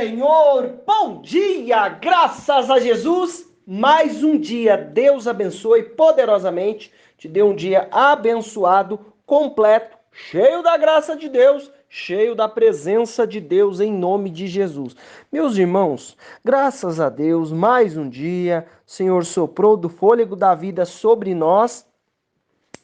Senhor, bom dia, graças a Jesus, mais um dia, Deus abençoe poderosamente, te dê um dia abençoado, completo, cheio da graça de Deus, cheio da presença de Deus em nome de Jesus. Meus irmãos, graças a Deus, mais um dia, o Senhor soprou do fôlego da vida sobre nós.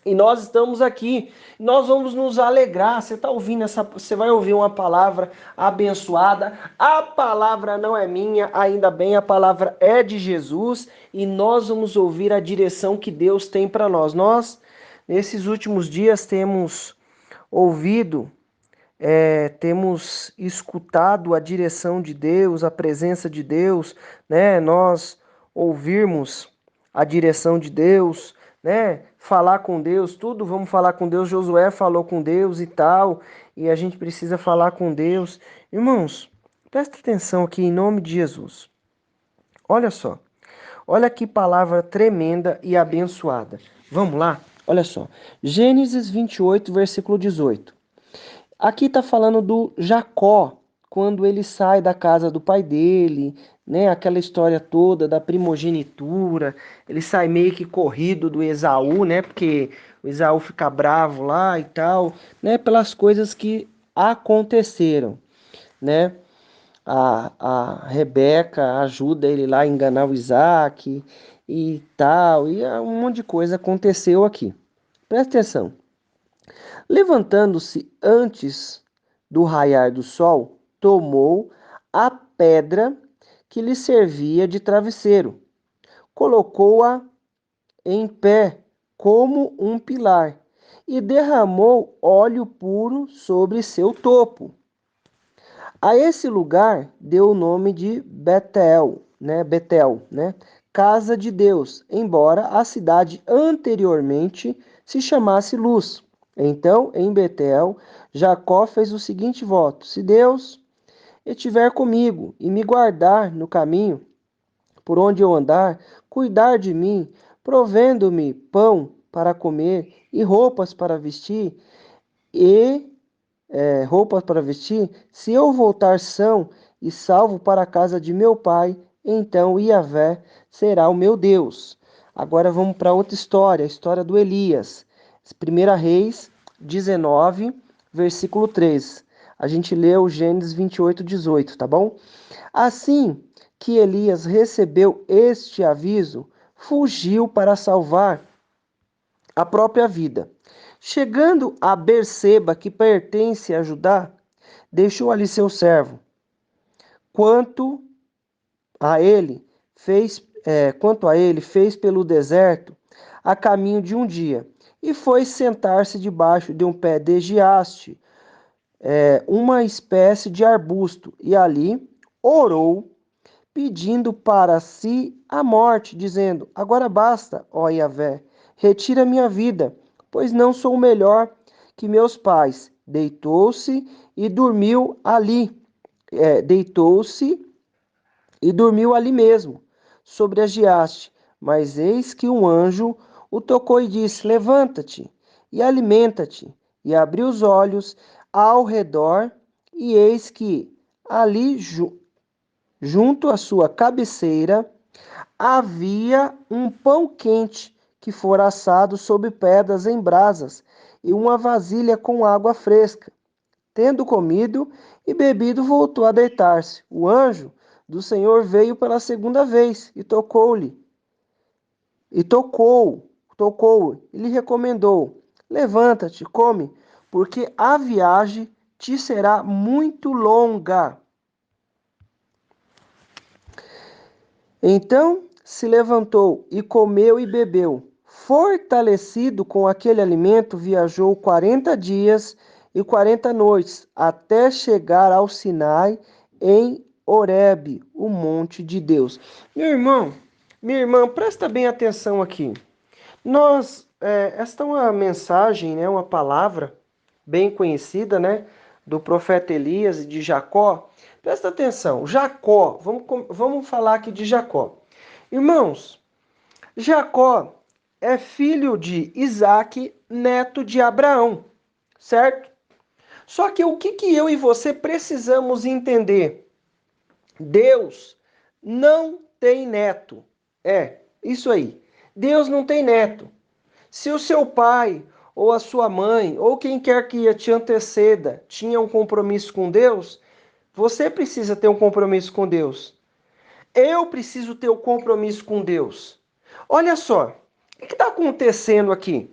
E nós estamos aqui, nós vamos nos alegrar. Você está ouvindo você vai ouvir uma palavra abençoada. A palavra não é minha, ainda bem, a palavra é de Jesus e nós vamos ouvir a direção que Deus tem para nós. Nós, nesses últimos dias, temos ouvido, temos escutado a direção de Deus, a presença de Deus, né? Nós ouvirmos a direção de Deus, né? Falar com Deus, tudo vamos falar com Deus. Josué falou com Deus e tal, e a gente precisa falar com Deus. Irmãos, presta atenção aqui em nome de Jesus. Olha só, olha que palavra tremenda e abençoada. Vamos lá? Olha só, Gênesis 28, versículo 18. Aqui está falando do Jacó, quando ele sai da casa do pai dele, né? Aquela história toda da primogenitura. Ele sai meio que corrido do Esaú, né? Porque o Esaú fica bravo lá e tal, né? Pelas coisas que aconteceram, né? A Rebeca ajuda ele lá a enganar o Isaac e tal, e um monte de coisa aconteceu aqui. Presta atenção. Levantando-se antes do raiar do sol, tomou a pedra que lhe servia de travesseiro, colocou-a em pé como um pilar e derramou óleo puro sobre seu topo. A esse lugar deu o nome de Betel, né? Casa de Deus, embora a cidade anteriormente se chamasse Luz. Então, em Betel, Jacó fez o seguinte voto: se Deus estiver comigo e me guardar no caminho por onde eu andar, cuidar de mim, provendo-me pão para comer e e roupas para vestir, se eu voltar são e salvo para a casa de meu pai, então Iavé será o meu Deus. Agora vamos para outra história, a história do Elias. 1 Reis 19, versículo 3. A gente leu Gênesis 28, 18, tá bom? Assim que Elias recebeu este aviso, fugiu para salvar a própria vida. Chegando a Berseba, que pertence a Judá, deixou ali seu servo. Quanto a ele, fez pelo deserto a caminho de um dia, e foi sentar-se debaixo de um pé de giaste, uma espécie de arbusto, e ali orou, pedindo para si a morte, dizendo: agora basta, ó Iavé, retira minha vida, pois não sou melhor que meus pais. Deitou-se e dormiu ali. Deitou-se e dormiu ali mesmo, sobre a giaste. Mas eis que um anjo o tocou e disse: levanta-te e alimenta-te. E abriu os olhos ao redor, e eis que ali junto à sua cabeceira havia um pão quente que fora assado sob pedras em brasas e uma vasilha com água fresca. Tendo comido e bebido, voltou a deitar-se. O anjo do Senhor veio pela segunda vez e tocou, e lhe recomendou: levanta-te, come, porque a viagem te será muito longa. Então se levantou e comeu e bebeu. Fortalecido com aquele alimento, viajou 40 dias e 40 noites, até chegar ao Sinai, em Horebe, o monte de Deus. Meu irmão, minha irmã, presta bem atenção aqui. Esta é uma mensagem, né, uma palavra bem conhecida, né, do profeta Elias e de Jacó. Presta atenção, Jacó, vamos falar aqui de Jacó. Irmãos, Jacó é filho de Isaac, neto de Abraão, certo? Só que o que eu e você precisamos entender? Deus não tem neto. É, isso aí. Deus não tem neto. Se o seu pai, ou a sua mãe, ou quem quer que te anteceda, tinha um compromisso com Deus, você precisa ter um compromisso com Deus. Eu preciso ter um compromisso com Deus. Olha só, o que está acontecendo aqui?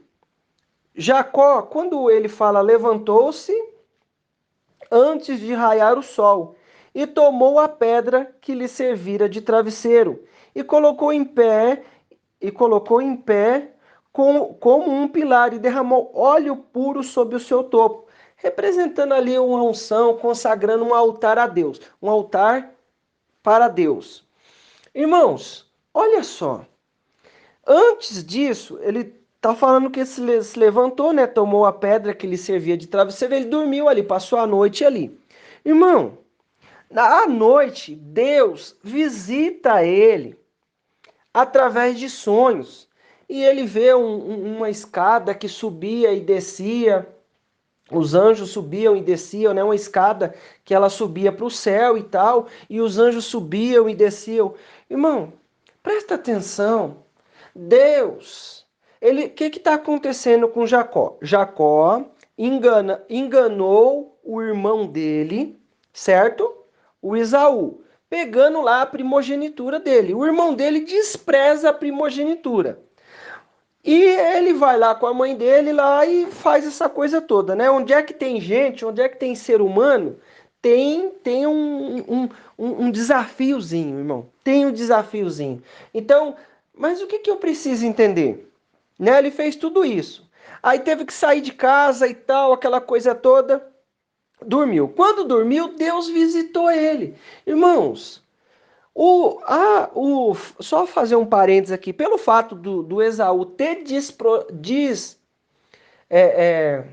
Jacó, quando ele fala levantou-se antes de raiar o sol, e tomou a pedra que lhe servira de travesseiro, e colocou em pé como um pilar, e derramou óleo puro sobre o seu topo, representando ali uma unção, consagrando um altar a Deus, um altar para Deus. Irmãos, olha só, antes disso, ele está falando que se levantou, né? Tomou a pedra que lhe servia de travesseiro, ele dormiu ali, passou a noite ali. Irmão, à noite, Deus visita ele através de sonhos. E ele vê uma escada que subia e descia. Os anjos subiam e desciam, né? Uma escada que ela subia para o céu e tal. E os anjos subiam e desciam. Irmão, presta atenção. Deus, o que está acontecendo com Jacó? Jacó enganou o irmão dele, certo? O Esaú, pegando lá a primogenitura dele. O irmão dele despreza a primogenitura. E ele vai lá com a mãe dele lá e faz essa coisa toda, né? Onde é que tem gente, onde é que tem ser humano, tem um desafiozinho, irmão. Tem um desafiozinho. Então, mas o que que eu preciso entender? Né? Ele fez tudo isso. Aí teve que sair de casa e tal, aquela coisa toda. Dormiu. Quando dormiu, Deus visitou ele. Irmãos, só fazer um parênteses aqui, pelo fato do Esaú é, é,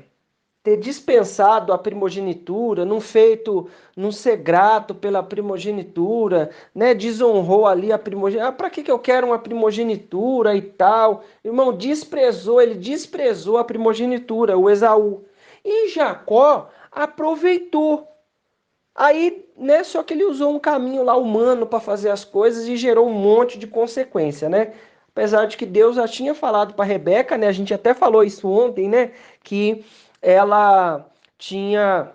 ter dispensado a primogenitura, não ser grato pela primogenitura, né? Desonrou ali a primogenitura. Ah, para que eu quero uma primogenitura e tal? Irmão, ele desprezou a primogenitura, o Esaú. E Jacó aproveitou. Aí, né, só que ele usou um caminho lá humano para fazer as coisas e gerou um monte de consequência, né? Apesar de que Deus já tinha falado para Rebeca, né? A gente até falou isso ontem, né? Que ela tinha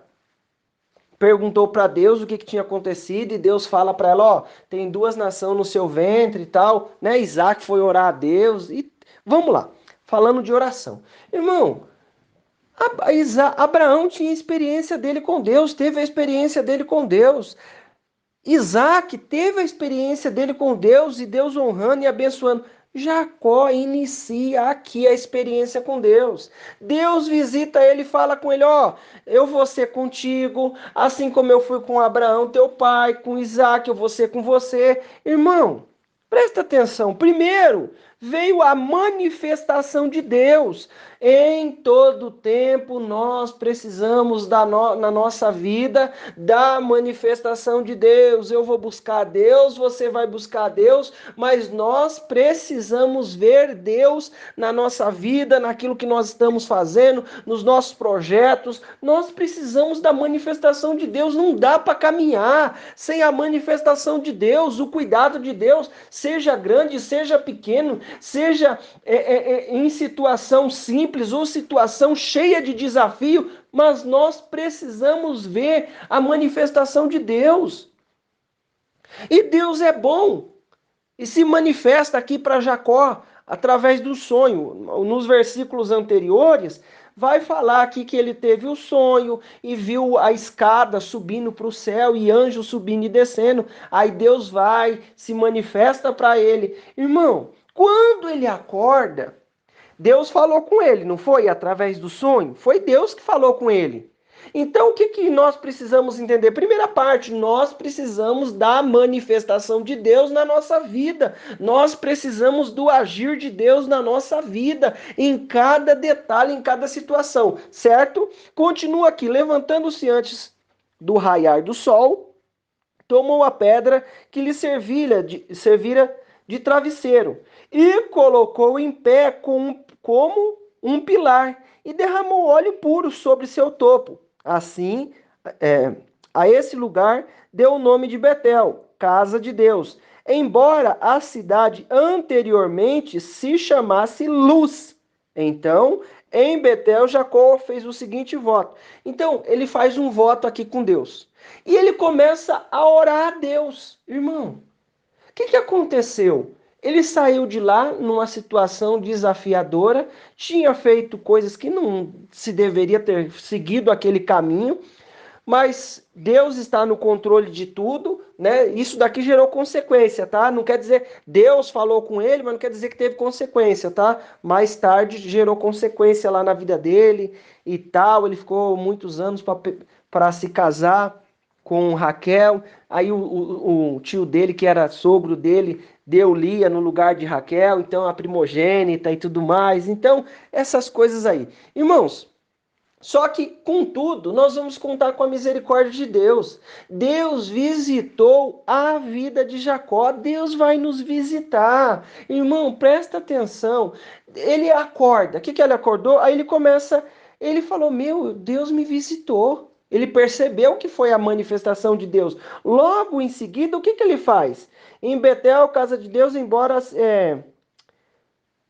perguntou para Deus o que tinha acontecido e Deus fala para ela, ó, tem duas nações no seu ventre e tal, né? Isaac foi orar a Deus e vamos lá, falando de oração. Irmão, Abraão tinha experiência dele com Deus, teve a experiência dele com Deus. Isaac teve a experiência dele com Deus e Deus honrando e abençoando. Jacó inicia aqui a experiência com Deus. Deus visita ele e fala com ele: ó, eu vou ser contigo, assim como eu fui com Abraão, teu pai, com Isaac, eu vou ser com você. Irmão, presta atenção. Primeiro, veio a manifestação de Deus. Em todo tempo nós precisamos na nossa vida da manifestação de Deus. Eu vou buscar Deus, você vai buscar Deus, mas nós precisamos ver Deus na nossa vida, naquilo que nós estamos fazendo, nos nossos projetos. Nós precisamos da manifestação de Deus. Não dá para caminhar sem a manifestação de Deus, o cuidado de Deus, seja grande, seja pequeno, seja em situação simples ou situação cheia de desafio, mas nós precisamos ver a manifestação de Deus. E Deus é bom e se manifesta aqui para Jacó através do sonho. Nos versículos anteriores, vai falar aqui que ele teve o sonho e viu a escada subindo para o céu e anjos subindo e descendo. Aí Deus vai, se manifesta para ele. Irmão, quando ele acorda, Deus falou com ele, não foi? Através do sonho? Foi Deus que falou com ele. Então, o que nós precisamos entender? Primeira parte, nós precisamos da manifestação de Deus na nossa vida. Nós precisamos do agir de Deus na nossa vida, em cada detalhe, em cada situação, certo? Continua aqui, levantando-se antes do raiar do sol, tomou a pedra que lhe servira de travesseiro e colocou em pé como um pilar e derramou óleo puro sobre seu topo. Assim, a esse lugar deu o nome de Betel, casa de Deus, embora a cidade anteriormente se chamasse Luz. Então, em Betel, Jacó fez o seguinte voto. Então, ele faz um voto aqui com Deus. E ele começa a orar a Deus. Irmão, o que aconteceu? Ele saiu de lá numa situação desafiadora, tinha feito coisas que não se deveria ter seguido aquele caminho, mas Deus está no controle de tudo, né? Isso daqui gerou consequência, tá? Não quer dizer Deus falou com ele, mas não quer dizer que teve consequência, tá? Mais tarde gerou consequência lá na vida dele e tal. Ele ficou muitos anos para se casar com Raquel. Aí o tio dele, que era sogro dele, deu Lia no lugar de Raquel, então a primogênita e tudo mais. Então, essas coisas aí. Irmãos, só que, contudo, nós vamos contar com a misericórdia de Deus. Deus visitou a vida de Jacó. Deus vai nos visitar. Irmão, presta atenção. Ele acorda. O que ele acordou? Aí ele começa. Ele falou: Meu, Deus me visitou. Ele percebeu que foi a manifestação de Deus. Logo em seguida, o que ele faz? Em Betel, casa de Deus, embora.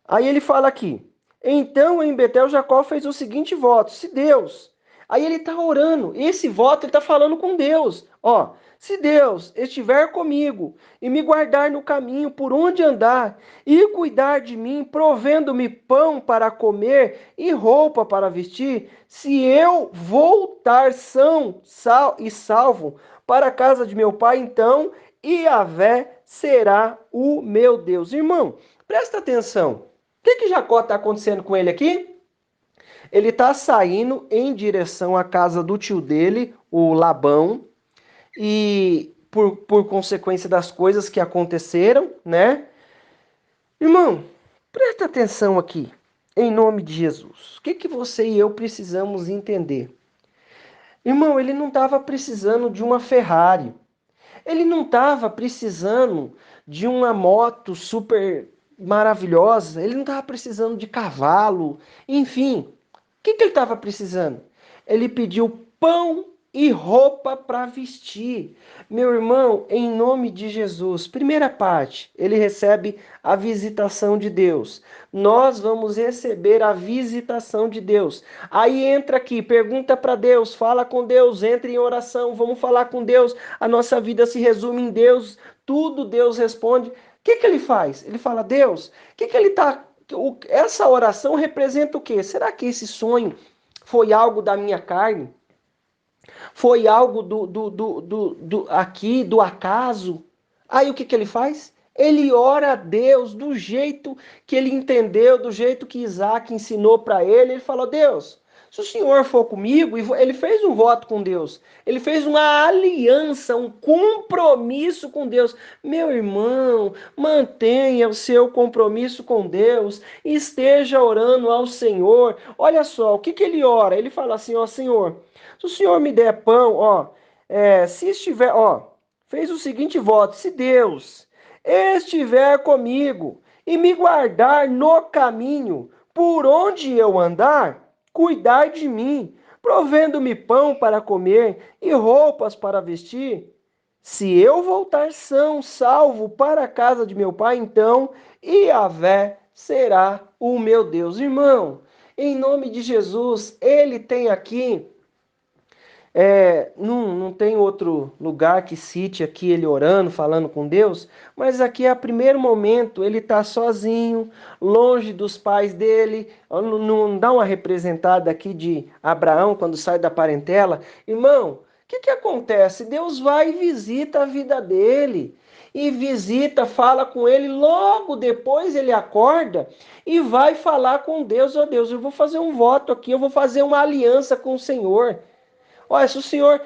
Aí ele fala aqui. Então, em Betel, Jacó fez o seguinte voto: se Deus. Aí ele está orando. Esse voto ele está falando com Deus. Ó, se Deus estiver comigo e me guardar no caminho por onde andar e cuidar de mim, provendo-me pão para comer e roupa para vestir, se eu voltar são e salvo para a casa de meu pai, então Yahvé será o meu Deus. Irmão, presta atenção. O que Jacó está acontecendo com ele aqui? Ele está saindo em direção à casa do tio dele, o Labão, e por consequência das coisas que aconteceram, né? Irmão, presta atenção aqui, em nome de Jesus. O que você e eu precisamos entender? Irmão, ele não estava precisando de uma Ferrari. Ele não estava precisando de uma moto super maravilhosa. Ele não estava precisando de cavalo. Enfim, o que ele estava precisando? Ele pediu pão e roupa para vestir. Meu irmão, em nome de Jesus, primeira parte, ele recebe a visitação de Deus. Nós vamos receber a visitação de Deus. Aí entra aqui, pergunta para Deus, fala com Deus, entra em oração, vamos falar com Deus. A nossa vida se resume em Deus, tudo Deus responde. O que ele faz? Ele fala: Deus, o que ele está... Essa oração representa o quê? Será que esse sonho foi algo da minha carne? Foi algo do acaso? Aí o que ele faz? Ele ora a Deus do jeito que ele entendeu, do jeito que Isaac ensinou para ele. Ele falou: Deus, se o Senhor for comigo, ele fez um voto com Deus. Ele fez uma aliança, um compromisso com Deus. Meu irmão, mantenha o seu compromisso com Deus. Esteja orando ao Senhor. Olha só, o que ele ora? Ele fala assim: ó Senhor, se o Senhor me der pão, ó, se estiver, ó, fez o seguinte voto: se Deus estiver comigo e me guardar no caminho por onde eu andar, cuidar de mim, provendo-me pão para comer e roupas para vestir. Se eu voltar são, salvo para a casa de meu pai, então Yahvé será o meu Deus. Irmão, em nome de Jesus, ele tem aqui não tem outro lugar que cite aqui ele orando, falando com Deus, mas aqui é o primeiro momento, ele está sozinho, longe dos pais dele. Não dá uma representada aqui de Abraão quando sai da parentela. Irmão, o que acontece? Deus vai e visita a vida dele. E visita, fala com ele, logo depois ele acorda e vai falar com Deus: ó Deus, eu vou fazer um voto aqui, eu vou fazer uma aliança com o Senhor. Olha, se o Senhor,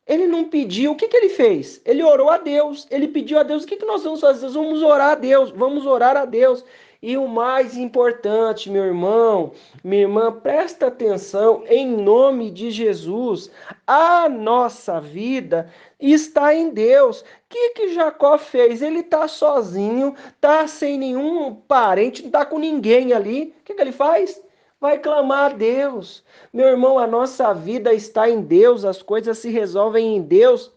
ele não pediu, o que ele fez? Ele orou a Deus, ele pediu a Deus. O que nós vamos fazer? Vamos orar a Deus, vamos orar a Deus. E o mais importante, meu irmão, minha irmã, presta atenção, em nome de Jesus, a nossa vida está em Deus. O que Jacó fez? Ele está sozinho, está sem nenhum parente, não está com ninguém ali. O que ele faz? Vai clamar a Deus. Meu irmão, a nossa vida está em Deus, as coisas se resolvem em Deus.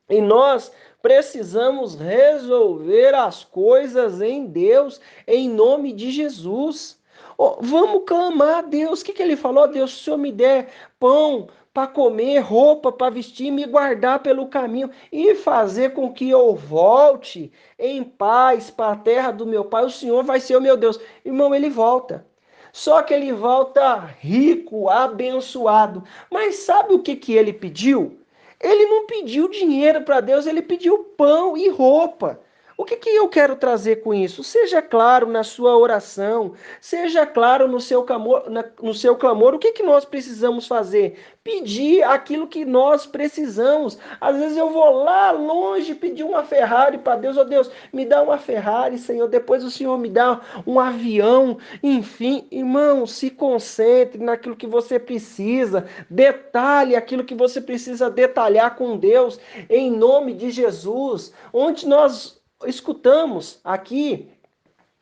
E nós Precisamos resolver as coisas em Deus, em nome de Jesus. Oh, vamos clamar a Deus. O que ele falou? Deus, se o Senhor me der pão para comer, roupa para vestir, me guardar pelo caminho e fazer com que eu volte em paz para a terra do meu pai, o Senhor vai ser o meu Deus. Irmão, ele volta. Só que ele volta rico, abençoado. Mas sabe o que ele pediu? Ele não pediu dinheiro para Deus, ele pediu pão e roupa. O que eu quero trazer com isso? Seja claro na sua oração, seja claro no seu clamor. No seu clamor. O que nós precisamos fazer? Pedir aquilo que nós precisamos. Às vezes eu vou lá longe pedir uma Ferrari para Deus. Oh Deus, me dá uma Ferrari, Senhor. Depois o Senhor me dá um avião. Enfim, irmão, se concentre naquilo que você precisa. Detalhe aquilo que você precisa detalhar com Deus. Em nome de Jesus. Onde nós escutamos aqui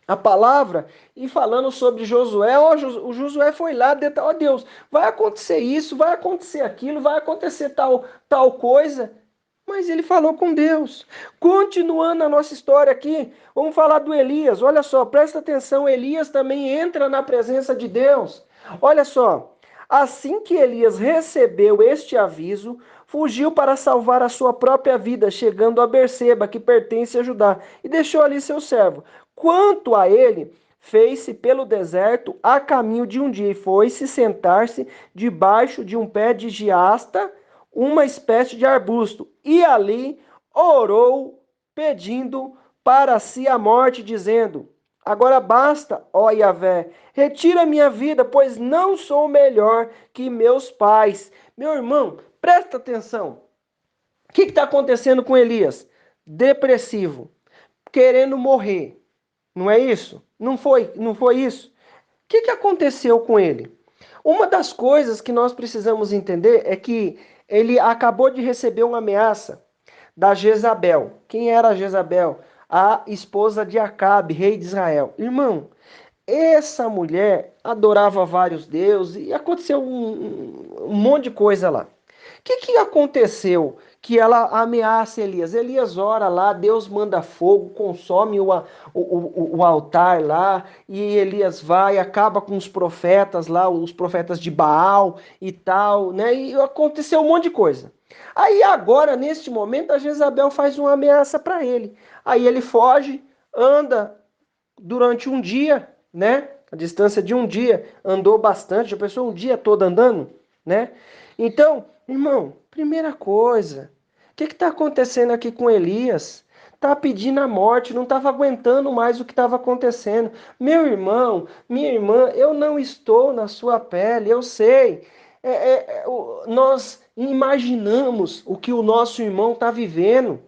a palavra e falando sobre Josué, o Josué foi lá, ó Deus, vai acontecer isso, vai acontecer aquilo, vai acontecer tal coisa, mas ele falou com Deus. Continuando a nossa história aqui, vamos falar do Elias, olha só, presta atenção, Elias também entra na presença de Deus, olha só, assim que Elias recebeu este aviso, fugiu para salvar a sua própria vida, chegando a Berseba, que pertence a Judá, e deixou ali seu servo. Quanto a ele, fez-se pelo deserto a caminho de um dia, e foi-se sentar-se debaixo de um pé de giasta, uma espécie de arbusto, e ali orou, pedindo para si a morte, dizendo: agora basta, ó Yahvé, retira minha vida, pois não sou melhor que meus pais. Meu irmão, presta atenção. O que está acontecendo com Elias? Depressivo, querendo morrer. Não é isso? Não foi isso? O que aconteceu com ele? Uma das coisas que nós precisamos entender é que ele acabou de receber uma ameaça da Jezabel. Quem era a Jezabel? A esposa de Acabe, rei de Israel. Irmão, essa mulher adorava vários deuses e aconteceu um monte de coisa lá. O que aconteceu que ela ameaça Elias? Elias ora lá, Deus manda fogo, consome o altar lá, e Elias vai, acaba com os profetas lá, os profetas de Baal e tal, né? E aconteceu um monte de coisa. Aí agora, neste momento, a Jezabel faz uma ameaça para ele. Aí ele foge, anda durante um dia, né? A distância de um dia, andou bastante, já pensou um dia todo andando, né? Então, irmão, primeira coisa, o que está acontecendo aqui com Elias? Está pedindo a morte, não estava aguentando mais o que estava acontecendo. Meu irmão, minha irmã, eu não estou na sua pele, eu sei. Nós imaginamos o que o nosso irmão está vivendo.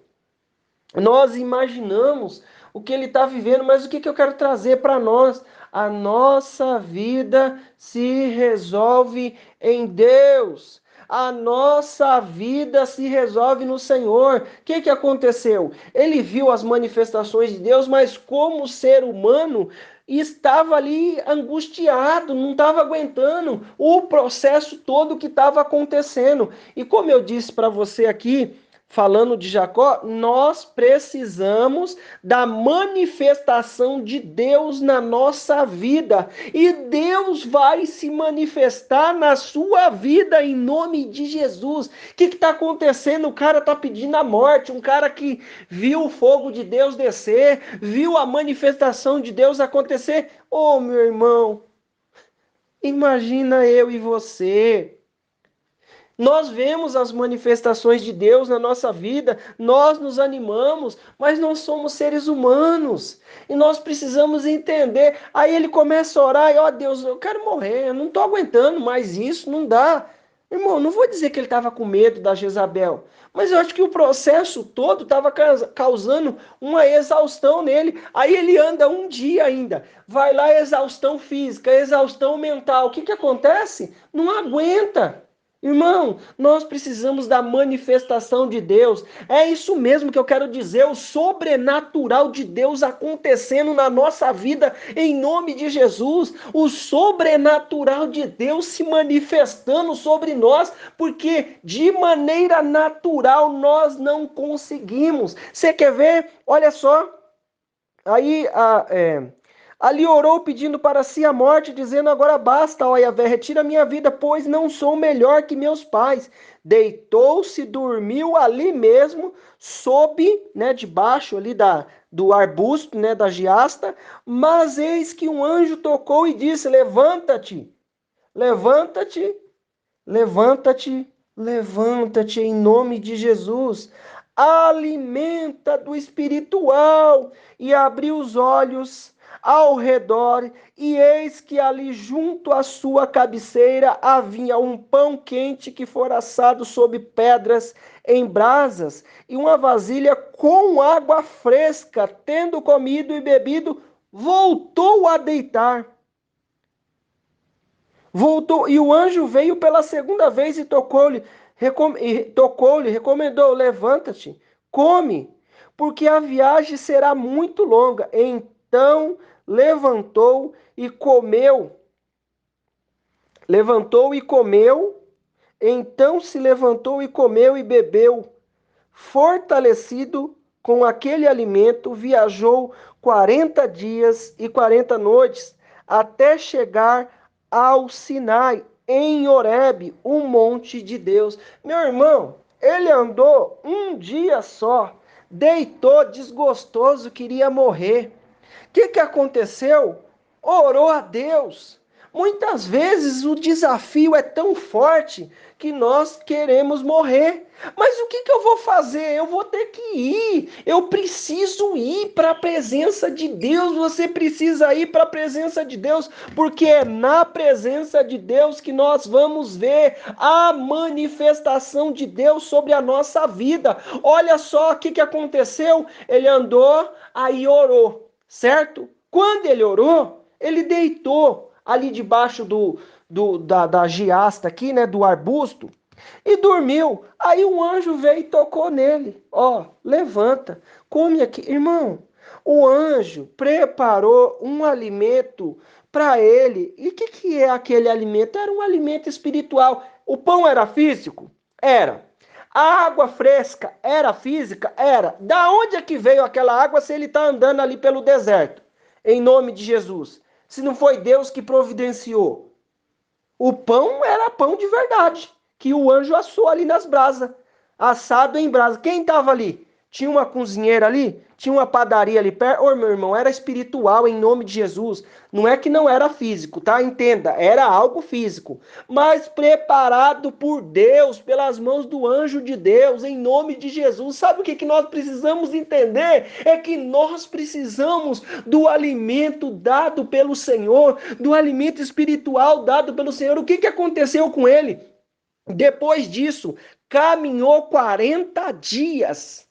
Nós imaginamos o que ele está vivendo, mas o que eu quero trazer para nós? A nossa vida se resolve em Deus. A nossa vida se resolve no Senhor. O que aconteceu? Ele viu as manifestações de Deus, mas como ser humano, estava ali angustiado, não estava aguentando o processo todo que estava acontecendo. E como eu disse para você aqui, falando de Jacó, nós precisamos da manifestação de Deus na nossa vida. E Deus vai se manifestar na sua vida em nome de Jesus. O que está acontecendo? O cara está pedindo a morte. Um cara que viu o fogo de Deus descer, viu a manifestação de Deus acontecer. Oh, meu irmão, imagina eu e você. Nós vemos as manifestações de Deus na nossa vida, nós nos animamos, mas nós somos seres humanos e nós precisamos entender. Aí ele começa a orar e, ó Deus, eu quero morrer, eu não estou aguentando mais isso, não dá. Irmão, não vou dizer que ele estava com medo da Jezabel, mas eu acho que o processo todo estava causando uma exaustão nele. Aí ele anda um dia ainda, vai lá, exaustão física, exaustão mental. O que acontece? Não aguenta. Irmão, nós precisamos da manifestação de Deus. É isso mesmo que eu quero dizer, o sobrenatural de Deus acontecendo na nossa vida em nome de Jesus. O sobrenatural de Deus se manifestando sobre nós, porque de maneira natural nós não conseguimos. Você quer ver? Olha só. Aí ali orou pedindo para si a morte, dizendo: Agora basta, ó Yahvé, retira a minha vida, pois não sou melhor que meus pais. Deitou-se, dormiu ali mesmo, sob, né, debaixo ali do arbusto, né, da giasta. Mas eis que um anjo tocou e disse: Levanta-te, levanta-te, levanta-te, levanta-te em nome de Jesus. Alimenta do espiritual e abriu os olhos ao redor, e eis que ali junto à sua cabeceira havia um pão quente que fora assado sobre pedras em brasas, e uma vasilha com água fresca. Tendo comido e bebido, voltou a deitar. Voltou, e o anjo veio pela segunda vez e tocou-lhe, recomendou: Levanta-te, come, porque a viagem será muito longa. Então levantou e comeu. Levantou e comeu. Então se levantou e comeu e bebeu. Fortalecido com aquele alimento, viajou 40 dias e 40 noites até chegar ao Sinai, em Horebe, o monte de Deus. Meu irmão, ele andou um dia só, deitou desgostoso, queria morrer. O que aconteceu? Orou a Deus. Muitas vezes o desafio é tão forte que nós queremos morrer. Mas o que eu vou fazer? Eu vou ter que ir. Eu preciso ir para a presença de Deus. Você precisa ir para a presença de Deus, porque é na presença de Deus que nós vamos ver a manifestação de Deus sobre a nossa vida. Olha só o que aconteceu. Ele andou, aí orou, certo? Quando ele orou, ele deitou ali debaixo da giasta aqui, né, do arbusto, e dormiu. Aí um anjo veio e tocou nele. Ó, levanta, come aqui. Irmão, o anjo preparou um alimento para ele. E o que é aquele alimento? Era um alimento espiritual. O pão era físico? Era. A água fresca era física? Era. Da onde é que veio aquela água se ele está andando ali pelo deserto? Em nome de Jesus. Se não foi Deus que providenciou. O pão era pão de verdade, que o anjo assou ali nas brasas, assado em brasa. Quem estava ali? Tinha uma cozinheira ali? Tinha uma padaria ali perto? Ô, meu irmão, era espiritual em nome de Jesus. Não é que não era físico, tá? Entenda, era algo físico, mas preparado por Deus, pelas mãos do anjo de Deus, em nome de Jesus. Sabe o que nós precisamos entender? É que nós precisamos do alimento dado pelo Senhor, do alimento espiritual dado pelo Senhor. O que aconteceu com ele? Depois disso, caminhou 40 dias.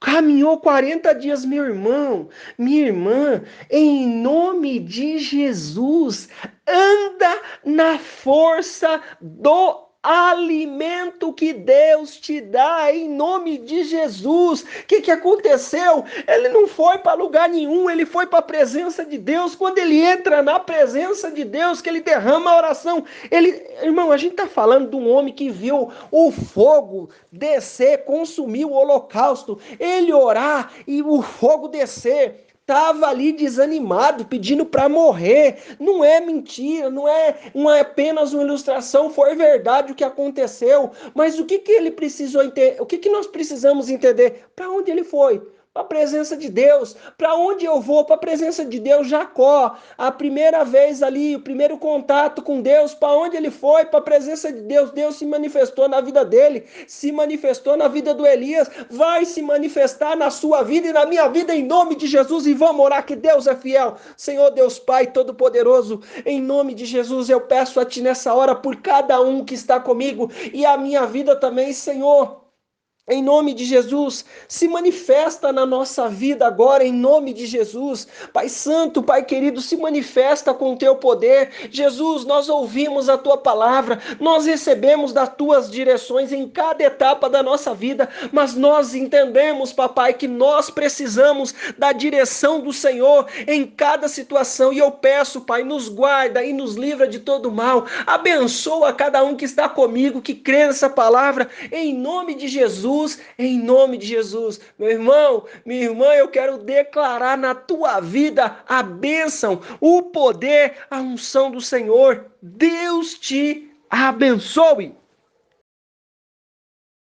Caminhou 40 dias, meu irmão, minha irmã, em nome de Jesus, anda na força do alimento que Deus te dá, em nome de Jesus. O que aconteceu? Ele não foi para lugar nenhum, ele foi para a presença de Deus. Quando ele entra na presença de Deus, que ele derrama a oração, irmão, a gente está falando de um homem que viu o fogo descer, consumir o holocausto, ele orar e o fogo descer. Estava ali desanimado, pedindo para morrer. Não é mentira, não é apenas uma ilustração, foi verdade o que aconteceu. Mas o que ele precisou entender? O que nós precisamos entender? Para onde ele foi? Para a presença de Deus. Para onde eu vou? Para a presença de Deus. Jacó, a primeira vez ali, o primeiro contato com Deus, para onde ele foi? Para a presença de Deus. Deus se manifestou na vida dele, se manifestou na vida do Elias, vai se manifestar na sua vida e na minha vida em nome de Jesus. E vamos orar que Deus é fiel. Senhor Deus Pai Todo-Poderoso, em nome de Jesus eu peço a Ti nessa hora por cada um que está comigo e a minha vida também, Senhor. Em nome de Jesus, se manifesta na nossa vida agora, em nome de Jesus. Pai Santo, Pai querido, se manifesta com o teu poder. Jesus, nós ouvimos a tua palavra, nós recebemos das tuas direções em cada etapa da nossa vida, mas nós entendemos, papai, que nós precisamos da direção do Senhor em cada situação. E eu peço, Pai, nos guarda e nos livra de todo mal. Abençoa cada um que está comigo, que crê nessa palavra, em nome de Jesus. Em nome de Jesus, meu irmão, minha irmã, eu quero declarar na tua vida a bênção, o poder, a unção do Senhor. Deus te abençoe.